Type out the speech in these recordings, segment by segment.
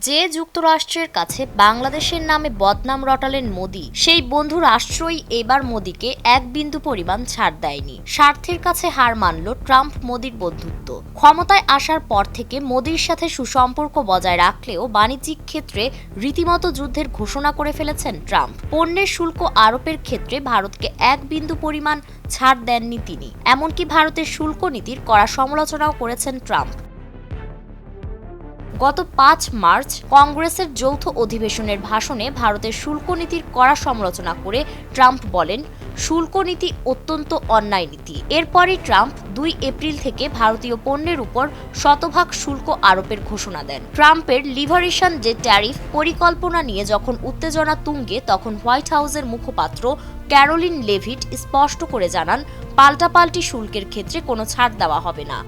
যে যুক্তরাষ্ট্রের কাছে বাংলাদেশের নামে বদনাম রটালেন মোদি, সেই বন্ধু রাষ্ট্রই এবার মোদিকে এক বিন্দু পরিমাণ ছাড় দেয়নি। স্বার্থের কাছে হার মানল ট্রাম্প মোদির বন্ধুত্ব। ক্ষমতায় আসার পর থেকে মোদির সাথে সুসম্পর্ক বজায় রাখলেও বাণিজ্যিক ক্ষেত্রে রীতিমতো যুদ্ধের ঘোষণা করে ফেলেছেন ট্রাম্প। পণ্যের শুল্ক আরোপের ক্ষেত্রে ভারতকে এক বিন্দু পরিমাণ ছাড় দেননি তিনি। এমনকি ভারতের শুল্ক নীতির কড়া সমালোচনাও করেছেন ট্রাম্প। গত ৫ মার্চ কংগ্রেসের যৌথ অধিবেশনের ভাষণে ভারতের শুল্ক নীতির কড়া সমালোচনা করে ট্রাম্প বলেন, শুল্ক নীতি অত্যন্ত অন্যায় নীতি। এরপরই ট্রাম্প ২ এপ্রিল থেকে ভারতীয় পণ্যের উপর শতভাগ শুল্ক আরোপের ঘোষণা দেন। ট্রাম্পের লিবারেশন যে ট্যারিফ পরিকল্পনা নিয়ে যখন উত্তেজনা তুঙ্গে, তখন হোয়াইট হাউসের মুখপাত্র ক্যারোলিন লেভিট স্পষ্ট করে জানান, পাল্টাপাল্টি শুল্কের ক্ষেত্রে কোনো ছাড় দেওয়া হবে না।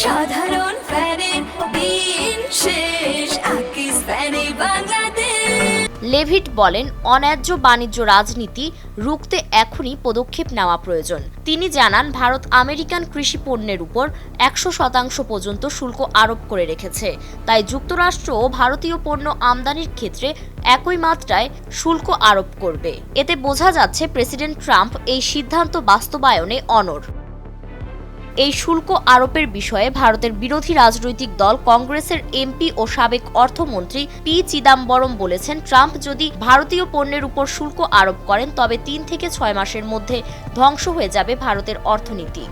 সাধারণ ফ্যানের দিন শেষ, আকিস ফ্যানে বাংলাদেশ। লেভিট বলেন, অন্যায্য বাণিজ্য রাজনীতি রুখতে এখনই পদক্ষেপ নেওয়া প্রয়োজন। তিনি জানান, ভারত আমেরিকান কৃষি পণ্যের উপর ১০০% পর্যন্ত শুল্ক আরোপ করে রেখেছে। তাই যুক্তরাষ্ট্রও ভারতীয় পণ্য আমদানির ক্ষেত্রে একই মাত্রায় শুল্ক আরোপ করবে। এতে বোঝা যাচ্ছে প্রেসিডেন্ট ট্রাম্প এই সিদ্ধান্ত বাস্তবায়নে অনড়। এই শুল্ক আরোপের বিষয়ে ভারতের বিরোধী রাজনৈতিক দল কংগ্রেসের এমপি ও সাবেক অর্থমন্ত্রী পি চিদাম্বরম বলেছেন, ট্রাম্প যদি ভারতীয় পণ্যের উপর শুল্ক আরোপ করেন তবে ৩ থেকে ৬ মাসের মধ্যে ধ্বংস হয়ে যাবে ভারতের অর্থনীতি।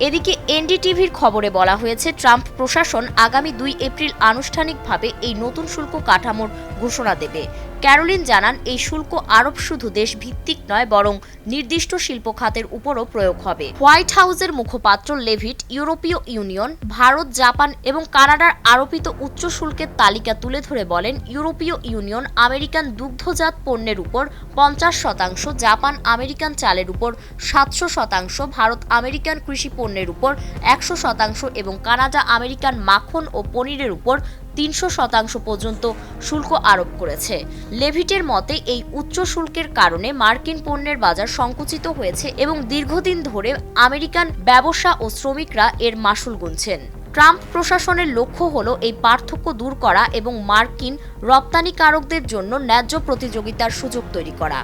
এদিকে এনডিটিভির খবরে বলা হয়েছে, ট্রাম্প প্রশাসন আগামী ২ এপ্রিল আনুষ্ঠানিকভাবে এই নতুন শুল্ক কাঠামোর ঘোষণা দেবে। ক্যারোলিন জানান, এই শুল্ক আরোপ শুধু দেশ ভিত্তিক নয়, বরং নির্দিষ্ট শিল্প খাতের উপরও প্রয়োগ হবে। হোয়াইট হাউসের মুখপাত্র লেভিট ইউরোপীয় ইউনিয়ন, ভারত, জাপান এবং কানাডার আরোপিত উচ্চ শুল্কের তালিকা তুলে ধরে বলেন, ইউরোপীয় ইউনিয়ন আমেরিকান দুগ্ধজাত পণ্যের উপর ৫০%, জাপান আমেরিকান চালের উপর ৭০০%, ভারত আমেরিকান কৃষি পণ্যের উপর ১০০% এবং কানাডা আমেরিকান মাখন ও পনিরের উপর ৩০০% পর্যন্ত শুল্ক আরোপ করেছে। লেভিটের মতে, এই উচ্চ শুল্কের কারণে মার্কিন পণ্যের বাজার সংকুচিত হয়েছে এবং দীর্ঘদিন ধরে আমেরিকান ব্যবসা ও শ্রমিকরা এর মাশুল গুনছেন। ট্রাম্প প্রশাসনের লক্ষ্য হল এই পার্থক্য দূর করা এবং মার্কিন রপ্তানিকারকদের জন্য ন্যায্য প্রতিযোগিতার সুযোগ তৈরি করা।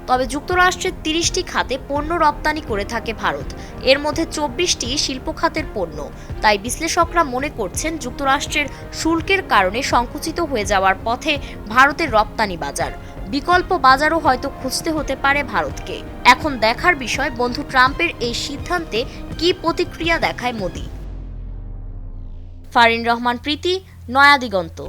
তবে যুক্তরাষ্ট্রের ৩০টি খাতে পণ্য রপ্তানি করে থাকে ভারত, এর মধ্যে ২৪টি শিল্প খাতের পণ্য। তাই বিশ্লেষকরা মনে করছেন, যুক্তরাষ্ট্রের শুল্কের কারণে সংকুচিত হয়ে যাওয়ার পথে ভারতের রপ্তানি বাজার। বিকল্প বাজারও হয়তো খুঁজতে হতে পারে ভারতকে। এখন দেখার বিষয়, বন্ধু ট্রাম্পের এই সিদ্ধান্তে কী প্রতিক্রিয়া দেখায় মোদি। ফারিন রহমান প্রীতি, নয়া দিগন্ত।